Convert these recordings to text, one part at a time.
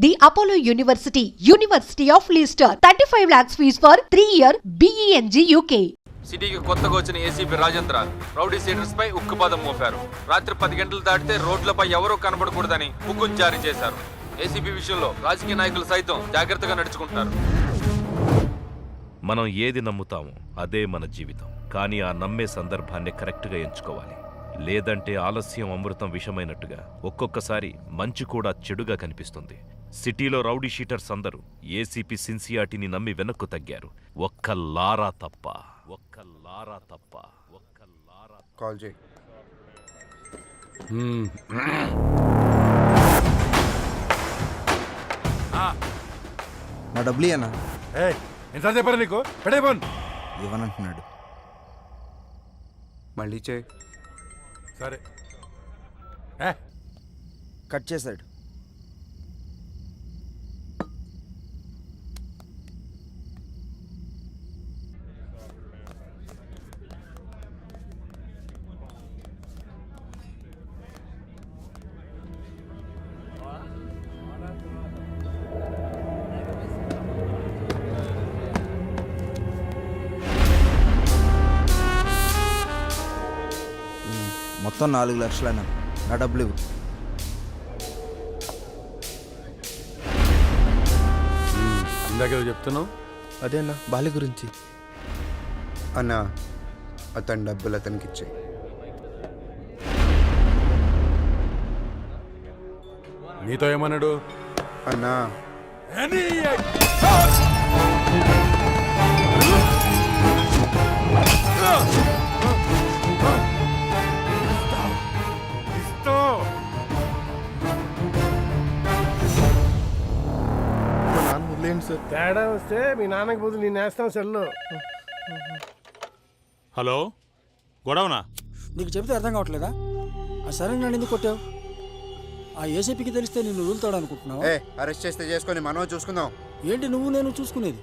The Apollo University, University of Leicester, 35 lakhs fees for 3-year BEng UK. సిటీకి కొత్తగా వచ్చిన ACP Rajendra rowdy seeders పై ఉక్కుపాదం మోపారు. రాత్రి 10 గంటలు దాటితే రోడ్లపై ఎవరూ కనబడకూడదని హుకుం జారీ చేశారు. ఏసీపీ విషయంలో రాజకీయ నాయకులు సైతం జాగ్రత్తగా నడుచుకుంటారు. మనం ఏది నమ్ముతామో అదే మన జీవితం. కానీ ఆ నమ్మే సందర్భాన్ని కరెక్ట్గా ఎంచుకోవాలి. లేదంటే ఆలస్యం అమృతం విషమైనట్టుగా ఒక్కొక్కసారి మంచి కూడా చెడుగా కనిపిస్తుంది. సిటీలో రౌడీ షీటర్స్ అందరూ ఏసీపీ సిన్సియాటిని నమ్మి వెనక్కు తగ్గారు. ఒక్క లారా తప్ప. కాల్ చేయి. నా డబ్బులు అన్నా ఎంత చెప్పారు నీకు? పెడేపోన్ ఇవ్వనంటున్నాడు. మళ్ళీ చేయి. సరే కట్ చేశాడు. మొత్తం 4 లక్షలన్నా. నా డబ్బులు ఇవ్వు. ఇందాకేదో చెప్తున్నావు. అదే అన్న బాలి గురించి. అన్నా అతని డబ్బులు అతనికి ఇచ్చేయి. నీతో ఏమన్నాడు? అన్నా తేడా వస్తే మీ నాన్నకి బదులు నేను వేస్తాం సెల్లు. హలో, గొడవనా? నీకు చెబితే అర్థం కావట్లేదా? ఆ సరే నన్ను ఎందుకు కొట్టావు? ఆ ఏసీపీకి తెలిస్తే నిన్ను వదులుతాడు అనుకుంటున్నావు? అరెస్ట్ చేస్తే చేసుకొని మనం చూసుకుందాం. ఏంటి నువ్వు నేను చూసుకునేది?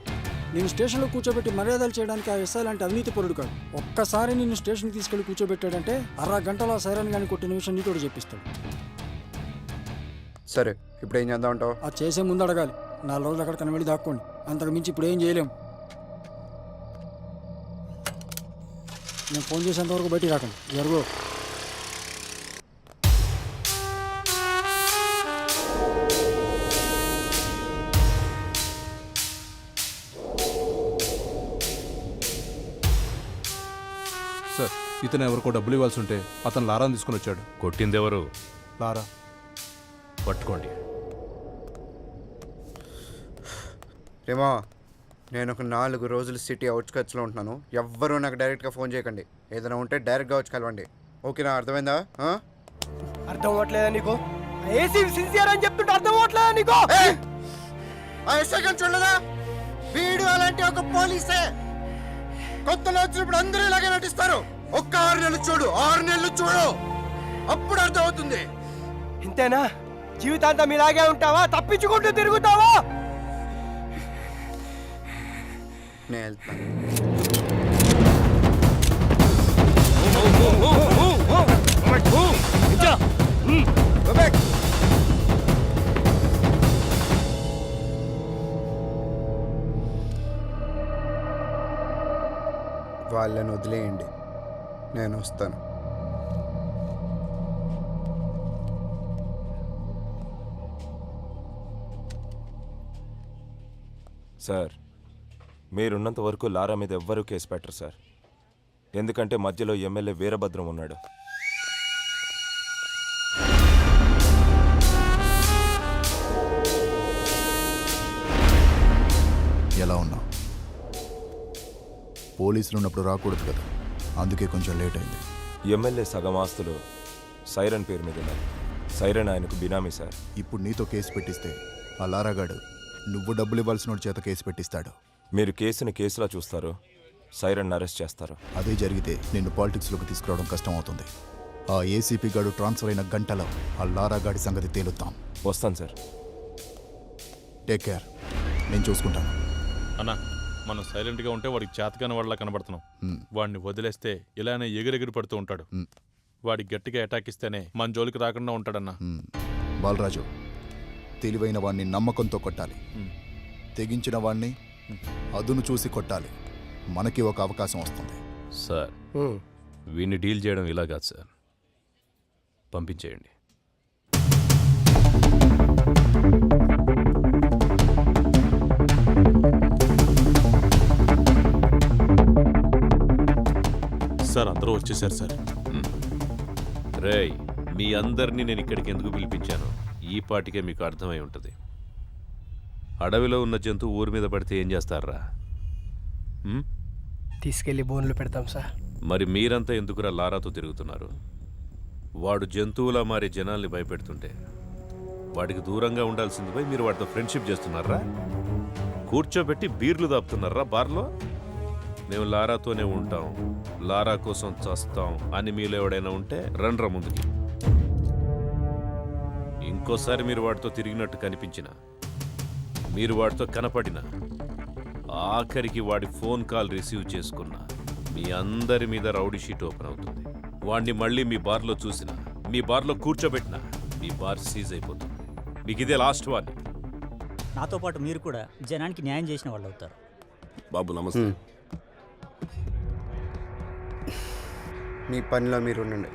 నేను స్టేషన్లో కూర్చోబెట్టి మర్యాదలు చేయడానికి ఆ ఎస్ఐ లాంటి అవినీతి పరుడు కాదు. ఒక్కసారి నిన్ను స్టేషన్కి తీసుకెళ్లి కూర్చోబెట్టాడంటే 1/2 గంటలో ఆ సైరన్ గాని కొట్టిన విషయం నీతోడు చెప్పిస్తాడు. సరే, ఇప్పుడు ఏం చేద్దాం అంటావు? అది చేసే ముందు అడగాలి. 4 రోజులు అక్కడికన్నా వెళ్ళి దాక్కోండి. అంతకు మించి ఇప్పుడు ఏం చేయలేం. నేను ఫోన్ చేసేంతవరకు బయటికి రాకండి. జరుగు. సార్, ఇతను ఎవరికో డబ్బులు ఇవ్వాల్సి ఉంటే అతను లారాని తీసుకుని వచ్చాడు. కొట్టిందెవరు? లారా. పట్టుకోండి. రేమా, నేను ఒక 4 రోజులు సిటీ అవుట్స్కట్స్లో ఉంటున్నాను. ఎవ్వరూ నాకు డైరెక్ట్గా ఫోన్ చేయకండి. ఏదైనా ఉంటే డైరెక్ట్గా వచ్చి కలవండి. ఓకేనా? అర్థమైందా? అర్థం అవ్వట్లేదా నీకు? ఏసీ సిన్సియర్ అని చెప్తుంటే అర్థం అవ్వట్లేదా నీకు? చూడలేదా? వీడు అలాంటి ఒక పోలీసే. కొత్తలో వచ్చినప్పుడు అందరూ ఇలాగే నటిస్తారు. ఒక్క 6 నెలలు చూడు, 6 నెలలు చూడు, అప్పుడు అర్థం అవుతుంది. ఇంతేనా? జీవితాంతం ఇలాగే ఉంటావా? తప్పించుకుంటూ తిరుగుతావా? నేను వెళ్తాను. వాళ్ళని వదిలేయండి, నేను వస్తాను. సార్, మీరున్నంత వరకు లారా మీద ఎవ్వరూ కేసు పెట్టరు సార్. ఎందుకంటే మధ్యలో ఎమ్మెల్యే వీరభద్రం ఉన్నాడు. ఎలా ఉన్నావు? పోలీసులు ఉన్నప్పుడు రాకూడదు కదా, అందుకే కొంచెం లేట్ అయింది. ఎమ్మెల్యే సగం ఆస్తులు సైరన్ పేరు మీద ఉన్నాయి. సైరన్ ఆయనకు బినామీ సార్. ఇప్పుడు నీతో కేసు పెట్టిస్తే ఆ లారాగాడు నువ్వు డబ్బులు ఇవ్వాల్సిన చేత కేసు పెట్టిస్తాడు. మీరు కేసుని కేసులా చూస్తారు, సైరన్ అరెస్ట్ చేస్తారు. అదే జరిగితే నిన్ను పాలిటిక్స్లోకి తీసుకురావడం కష్టం అవుతుంది. ఆ ఏసీపీ గాడు ట్రాన్స్ఫర్ అయిన గంటలో ఆ లారాగాడి సంగతి తేలుతాం. వస్తాను సార్. టేక్ కేర్, నేను చూసుకుంటాను. అన్నా, మనం సైలెంట్గా ఉంటే వాడికి చేతకాని వాళ్ళ కనబడుతున్నాం. వాడిని వదిలేస్తే ఇలానే ఎగిరెగిరి పడుతూ ఉంటాడు. వాడి గట్టిగా అటాక్ ఇస్తేనే మన జోలికి రాకుండా ఉంటాడన్నా. బాలరాజు, తెలివైన వాణ్ణి నమ్మకంతో కొట్టాలి, తెగించిన వాణ్ణి అదును చూసి కొట్టాలి. మనకి ఒక అవకాశం వస్తుంది. సార్ వీడిని డీల్ చేయడం ఇలా కాదు సార్, పంపించేయండి. సార్ అందరూ వచ్చేసారు సార్. రేయ్, మీ అందరినీ నేను ఇక్కడికి ఎందుకు పిలిపించాను ఈ పాటికే మీకు అర్థమై ఉంటుంది. అడవిలో ఉన్న జంతువు ఊరి మీద పడితే ఏం చేస్తారా? తీసుకెళ్లి బోన్లు పెడతాం సార్. మరి మీరంతా ఎందుకురా లారాతో తిరుగుతున్నారు? వాడు జంతువులా మారి జనాల్ని భయపెడుతుంటే వాడికి దూరంగా ఉండాల్సింది పోయి మీరు వాడితో ఫ్రెండ్షిప్ చేస్తున్నారా? కూర్చోబెట్టి బీర్లు దాపుతున్నారా బార్లో? మేము లారాతోనే ఉంటాం, లారా కోసం చస్తాం అని మీలో ఎవడైనా ఉంటే రండ్రా ముందుకి. ఇంకోసారి మీరు వాడితో తిరిగినట్టు కనిపించినా, మీరు వాడితో కనపడినా, ఆఖరికి వాడి ఫోన్ కాల్ రిసీవ్ చేసుకున్నా మీ అందరి మీద రౌడీ షీట్ ఓపెన్ అవుతుంది. వాడిని మళ్ళీ మీ బార్లో చూసినా, మీ బార్లో కూర్చోబెట్టినా మీ బార్ సీజ్ అయిపోతుంది. మీకు ఇదే లాస్ట్ వార్నింగ్. నాతో పాటు మీరు కూడా జనానికి న్యాయం చేసిన వాళ్ళు అవుతారు. బాబు నమస్తే. మీ పనిలో మీరు ఉండండి.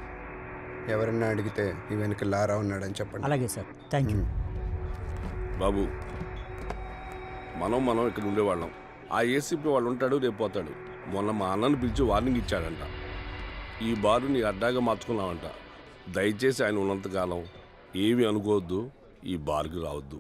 ఎవరన్నా అడిగితే ఈ వెనుక లారా ఉన్నాడని చెప్పండి. అలాగే సార్, థ్యాంక్ యూ. బాబు మనం ఇక్కడ ఉండేవాళ్ళం. ఆ ఏసీపీ వాళ్ళు ఉంటాడు, రేపు పోతాడు. మొన్న మా అన్నను పిలిచి వార్నింగ్ ఇచ్చాడంట. ఈ బారు నీ అడ్డాగా మార్చుకున్నావంట. దయచేసి ఆయన ఉన్నంతకాలం ఏమి అనుకోవద్దు, ఈ బార్కి రావద్దు.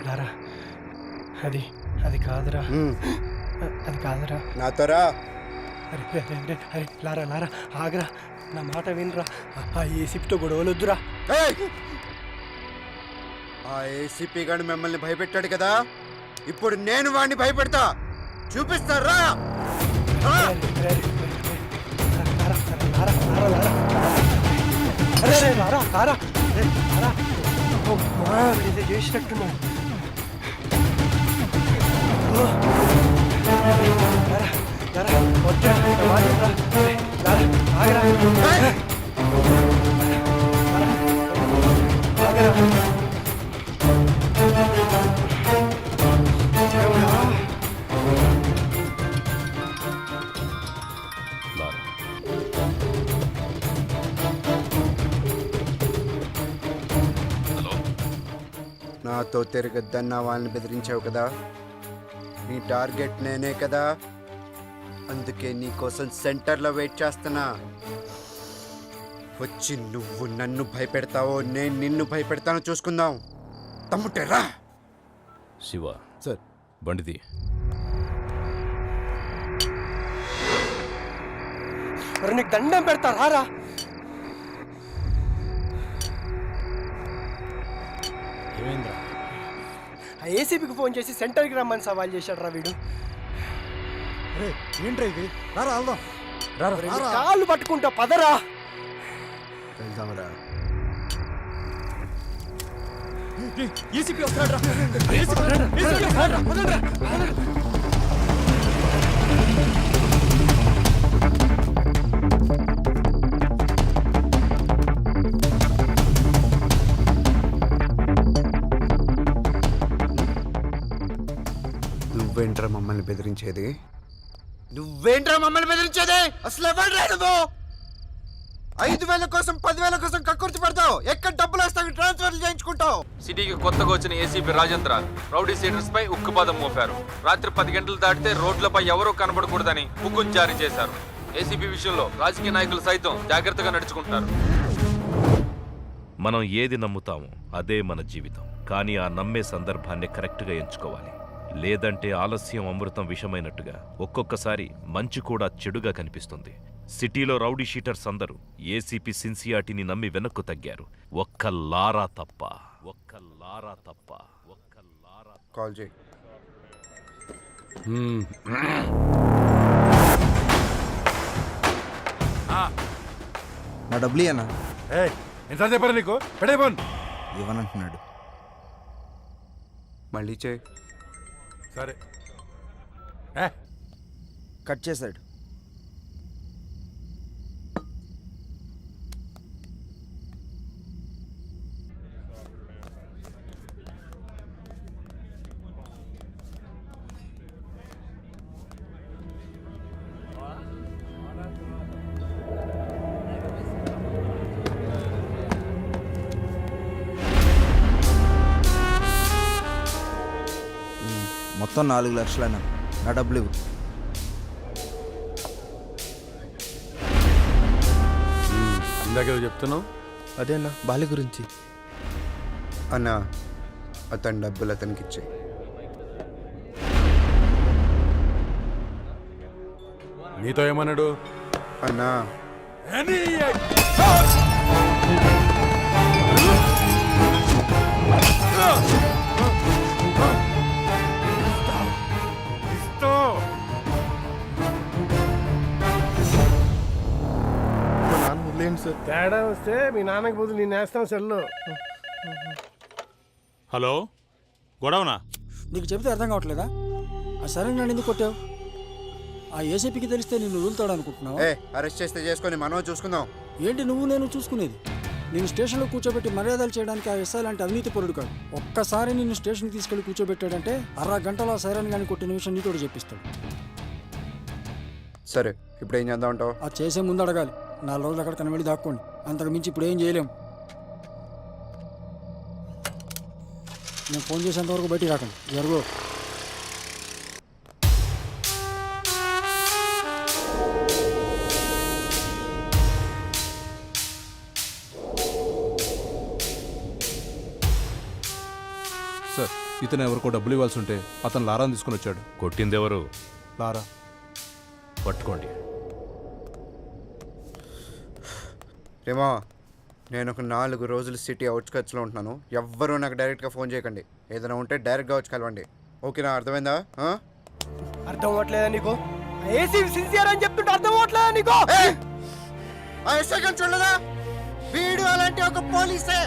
లారా, అది కాదురా, అది కాదురా. నాతో రా. అరే లారా ఆగరా, నా మాట వినరా. ఆ ఏసీపీతో గొడవలు వద్దురా. ఆ ఏసీపీ గారు మిమ్మల్ని భయపెట్టాడు కదా, ఇప్పుడు నేను వాడిని భయపెడతా. చూపిస్తారా? చేసినట్టున్నాడు. నాతో తిరగద్దన్న వాళ్ళని బెదిరించావు కదా, నీ టార్గెట్ నేనే కదా. అందుకే నీకోసం సెంటర్లో వెయిట్ చేస్తున్నా. వచ్చి నువ్వు నన్ను భయపెడతావో నేను నిన్ను భయపెడతానో చూసుకుందాం. తమ్ముటేరా. శివ సార్, బండిది. నీకు దండం పెడతా రారా. ఆ ఏసీపీకి ఫోన్ చేసి సెంటర్కి రమ్మని సవాల్ చేశాడు రా వీడు. ఏంట్రా ఇది? రారా వెళ్దాం. కాళ్ళు పట్టుకుంటా, పదరా. వెళ్దాంరా. ఏసీపీ వస్తాడు రా. నువ్వేంట్రా మమ్మల్ని బెదిరించేది? నువ్వేంట్రా మమ్మల్ని బెదిరించేది? అసలు ఎవరు నువ్వు? 5,000 కోసం 10,000 కోసం కక్కుర్తి పడతావు. ఎక్కడ డబ్బులు వస్తావు ట్రాన్స్ఫర్లు చేయించుకుంటావు. సిటీకి కొత్తగా వచ్చిన ఏసీపీ రాజేంద్ర రౌడీ సీడర్స్ పై ఉక్కుపాదం మోపారు. రాత్రి 10 గంటలు దాటితే రోడ్లపై ఎవరూ కనబడకూడదని హుకుం జారీ చేశారు. ఏసీపీ విషయంలో రాజకీయ నాయకులు సైతం జాగ్రత్తగా నడుచుకుంటారు. మనం ఏది నమ్ముతామో అదే మన జీవితం. కానీ ఆ నమ్మే సందర్భాన్ని కరెక్ట్గా ఎంచుకోవాలి. లేదంటే ఆలస్యం అమృతం విషమైనట్టుగా ఒక్కొక్కసారి మంచి కూడా చెడుగా కనిపిస్తుంది. సిటీలో రౌడీ షీటర్స్ అందరూ ఏసీపీ సిన్సియాటిని నమ్మి వెనక్కు తగ్గారు. ఒక్క లారా తప్ప. కాల్ చేయి. నా డబ్బులు అన్నా ఎంత చెప్పారు నీకు? పెడేపోన్ ఇవ్వనంటున్నాడు. మళ్ళీ చేయి. సరే కట్ చేశాడు. మొత్తం 4 లక్షలన్నా. నా డబ్బులు ఇవ్వు. ఇందాకేదో చెప్తున్నావు. అదే అన్న బాలి గురించి. అన్నా అతని డబ్బులు అతనికి ఇచ్చేయి. నీతో ఏమన్నాడు? అన్నా తేడా వస్తే మీ నాన్నకి బదులు నేను వేస్తాం సెల్లు. హలో, గొడవనా? నీకు చెబితే అర్థం కావట్లేదా? ఆ సరే నన్ను ఎందుకు కొట్టావు? ఆ ఏసీపీకి తెలిస్తే నిన్ను వదులుతాడు అనుకుంటున్నావు? అరెస్ట్ చేస్తే చేసుకొని మనం చూసుకుందాం. ఏంటి నువ్వు నేను చూసుకునేది? నేను స్టేషన్లో కూర్చోబెట్టి మర్యాదలు చేయడానికి ఆ ఎస్ఐ లాంటి అవినీతి పరుడు కాదు. ఒక్కసారి నిన్ను స్టేషన్కి తీసుకెళ్లి కూర్చోబెట్టాడంటే 1/2 గంటలో ఆ సైరన్ కానీ కొట్టిన విషయం నీతోడు చెప్పిస్తాడు. సరే ఇప్పుడు ఏం చేద్దాం అంటావు? అది చేసే ముందు అడగాలి. 4 రోజులు అక్కడికన్నా వెళ్ళి దాక్కోండి. అంతకు మించి ఇప్పుడు ఏం చేయలేం. నేను ఫోన్ చేసేంతవరకు బయటికి రాకండి. జరుగు. సార్, ఇతను ఎవరికో డబ్బులు ఇవ్వాల్సి ఉంటే అతను లారాని తీసుకుని వచ్చాడు. కొట్టిందెవరు? లారా. పట్టుకోండి. రేమా, నేను ఒక 4 రోజులు సిటీ అవుట్స్కట్స్లో ఉంటున్నాను. ఎవ్వరూ నాకు డైరెక్ట్గా ఫోన్ చేయకండి. ఏదైనా ఉంటే డైరెక్ట్గా వచ్చి కలవండి. ఓకేనా? అర్థమైందా? అర్థం అవ్వట్లేదా నీకు? ఏసీ సిన్సియర్ అని చెప్తుంటే అర్థం అవ్వట్లేదా నీకు? ఆ ఎస్ఐ గారిని చూడలేదా? వీడు అలాంటి ఒక పోలీసే.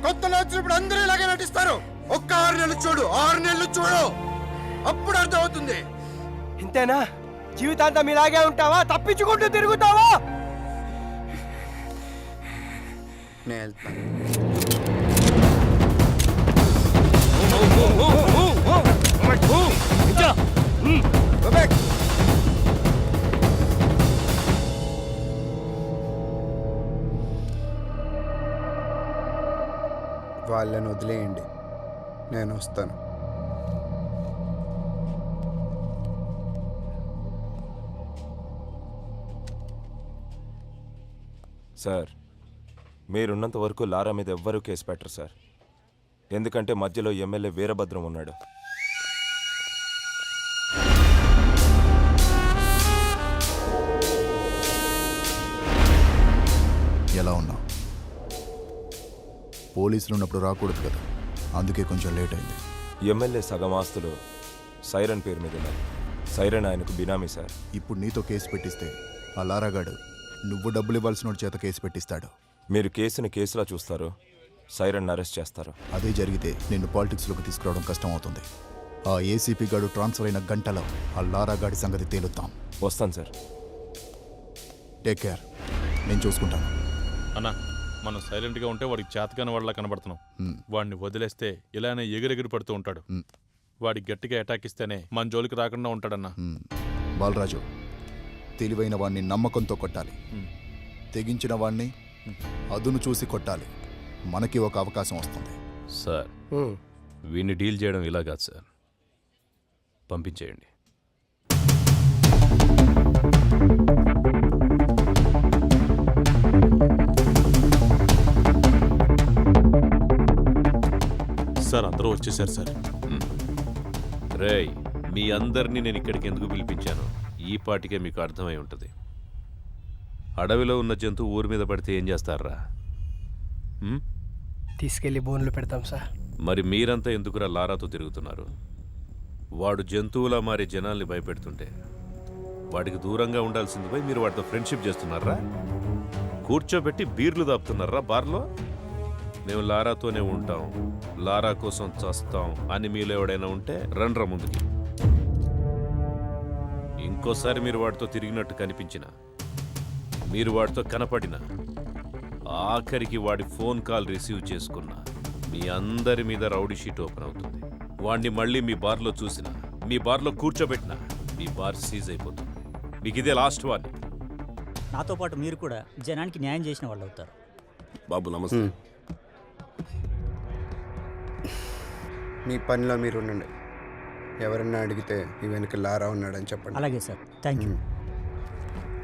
కొత్తలో వచ్చినప్పుడు అందరూ ఇలాగే నటిస్తారు. ఒక్క 6 నెలలు చూడు, 6 నెలలు చూడు, అప్పుడు అర్థం అవుతుంది. ఇంతేనా? జీవితాంతం ఇలాగే ఉంటావా? తప్పించుకుంటూ తిరుగుతావా? నేను వెళ్తాను. వాళ్ళని వదిలేయండి, నేను వస్తాను. సార్, మీరున్నంత వరకు లారా మీద ఎవ్వరూ కేసు పెట్టరు సార్. ఎందుకంటే మధ్యలో ఎమ్మెల్యే వీరభద్రం ఉన్నాడు. ఎలా ఉన్నావు? పోలీసులు ఉన్నప్పుడు రాకూడదు కదా, అందుకే కొంచెం లేట్ అయింది. ఎమ్మెల్యే సగం ఆస్తులు సైరన్ పేరు మీద ఉన్నాయి. సైరన్ ఆయనకు బినామీ సార్. ఇప్పుడు నీతో కేసు పెట్టిస్తే ఆ లారాగాడు నువ్వు డబ్బులు ఇవ్వాల్సిన చేత కేసు పెట్టిస్తాడు. మీరు కేసుని కేసులా చూస్తారు, సైరన్ అరెస్ట్ చేస్తారు. అదే జరిగితే నిన్ను పాలిటిక్స్లోకి తీసుకురావడం కష్టం అవుతుంది. ఆ ఏసీపీ గాడు ట్రాన్స్ఫర్ అయిన గంటలో ఆ లారాగాడి సంగతి తేలుతాం. వస్తాను సార్. టేక్ కేర్, నేను చూసుకుంటాను. అన్నా, మనం సైలెంట్గా ఉంటే వాడికి చేతకాని వాళ్ళ కనబడుతున్నాం. వాడిని వదిలేస్తే ఇలానే ఎగిరెగిరి పడుతూ ఉంటాడు. వాడి గట్టిగా అటాక్ ఇస్తేనే మన జోలికి రాకుండా ఉంటాడన్నా. బాలరాజు, తెలివైన వాడిని నమ్మకంతో కొట్టాలి. తెగించిన వాణ్ణి అదును చూసి కొట్టాలి. మనకి ఒక అవకాశం వస్తుంది. సార్ వీడిని డీల్ చేయడం ఇలా కాదు సార్, పంపించేయండి. సార్ అందరూ వచ్చేసారు సార్. రేయ్, మీ అందరినీ నేను ఇక్కడికి ఎందుకు పిలిపించాను ఈ పాటికే మీకు అర్థమై ఉంటుంది. అడవిలో ఉన్న జంతువు ఊరి మీద పడితే ఏం చేస్తారా? తీసుకెళ్ళి బోన్లు పెడతాం సార్. మరి మీరంతా ఎందుకురా లారాతో తిరుగుతున్నారు? వాడు జంతువులా మారి జనాల్ని భయపెడుతుంటే వాడికి దూరంగా ఉండాల్సింది పోయి మీరు వాడితో ఫ్రెండ్షిప్ చేస్తున్నారా? కూర్చోబెట్టి బీర్లు దాపుతున్నారా బార్లో? మేము లారాతోనే ఉంటాం, లారా కోసం చస్తాం అని మీలో ఎవడైనా ఉంటే రండ్రా ముందుకి. ఇంకోసారి మీరు వాడితో తిరిగినట్టు కనిపించినా, మీరు వాడితో కనపడినా, ఆఖరికి వాడి ఫోన్ కాల్ రిసీవ్ చేసుకున్నా మీ అందరి మీద రౌడీ షీట్ ఓపెన్ అవుతుంది. వాడిని మళ్ళీ మీ బార్లో చూసినా, మీ బార్లో కూర్చోబెట్టినా మీ బార్ సీజ్ అయిపోతుంది. మీకు ఇదే లాస్ట్ వార్నింగ్. నాతో పాటు మీరు కూడా జనానికి న్యాయం చేసిన వాళ్ళు అవుతారు. బాబు నమస్తే. మీ పనిలో మీరు ఉండండి. ఎవరన్నా అడిగితే ఈ వెనుక లారా ఉన్నాడని చెప్పండి. అలాగే సార్, థ్యాంక్ యూ.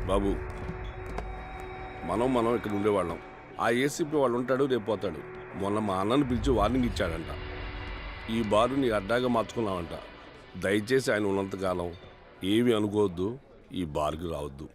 బాబు మనం ఇక్కడ ఉండేవాళ్ళం. ఆ ఏసీపీ వాళ్ళు ఉంటాడు, రేపు పోతాడు. మొన్న మా అన్నను పిలిచి వార్నింగ్ ఇచ్చాడంట. ఈ బారు నీ అడ్డాగా మార్చుకున్నావంట. దయచేసి ఆయన ఉన్నంతకాలం ఏమి అనుకోవద్దు, ఈ బార్కి రావద్దు.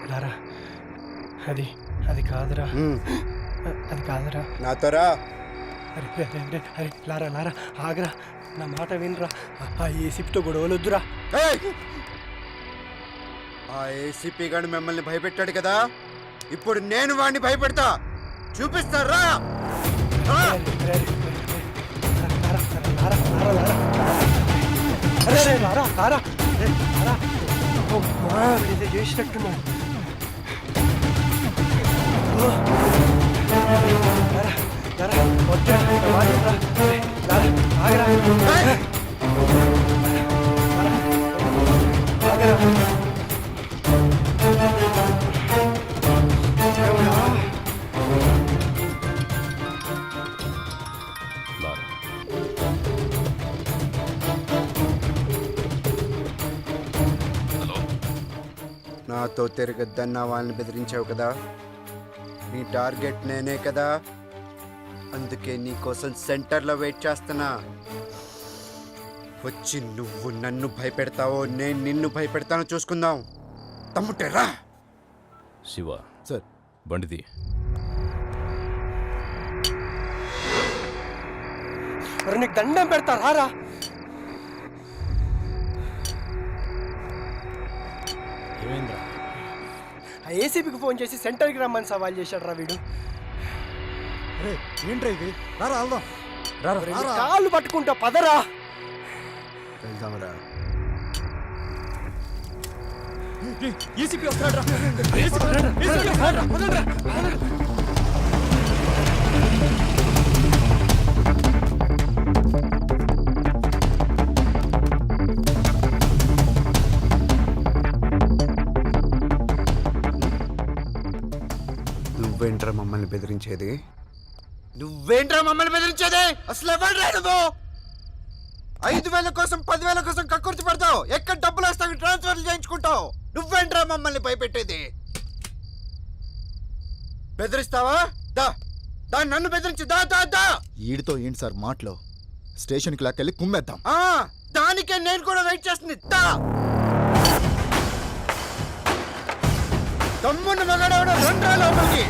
లారా, అది కాదురా, అది కాదురా. నాతో రా. అరే లారా ఆగరా, నా మాట వినరా. ఆ ఏసీపీతో గొడవలు వద్దురా. ఆ ఏసీపీ గారు మిమ్మల్ని భయపెట్టాడు కదా, ఇప్పుడు నేను వాడిని భయపెడతా. చూపిస్తారా? చేసినట్టున్నాడు. నాతో తిరగద్దన్న వాళ్ళని బెదిరించావు కదా, నీ టార్గెట్ నేనే కదా. అందుకే నీకోసం సెంటర్లో వెయిట్ చేస్తున్నా. వచ్చి నువ్వు నన్ను భయపెడతావో నేను నిన్ను భయపెడతానో చూసుకుందాం. తమ్ముటేరా. శివ సార్, బండిది. నీకు దండం పెడతా రారా. ఆ ఏసీపీకి ఫోన్ చేసి సెంటర్కి రమ్మని సవాల్ చేశాడు రా వీడు. ఏంట్రా ఇది? రారా వెళ్దాం. కాళ్ళు పట్టుకుంటా, పదరా. వెళ్దాంరా. ఏసీపీ వస్తాడు రా. నువ్వేంట్రా మమ్మల్ని బెదిరించేది? నువ్వేంట్రా మమ్మల్ని బెదిరించేది? అసలు ఎవరు నువ్వు? 5,000 కోసం 10,000 కోసం కక్కుర్తి పడతావు. ఎక్కడ డబ్బులు వస్తావు ట్రాన్స్ఫర్లు చేయించుకుంటావు. నువ్వేంట్రా మమ్మల్ని భయపెట్టేది? బెదిరిస్తావా? దా దాన్ని నన్ను బెదిరించి దా దా దా. ఈడితో ఏంటి సార్ మాటలో? స్టేషన్కి లాక్కెళ్ళి కుమ్మేద్దాం. దానికే నేను కూడా వెయిట్ చేస్తుంది. దా తమ్మున్న మగాడవడ 2 లోపలికి.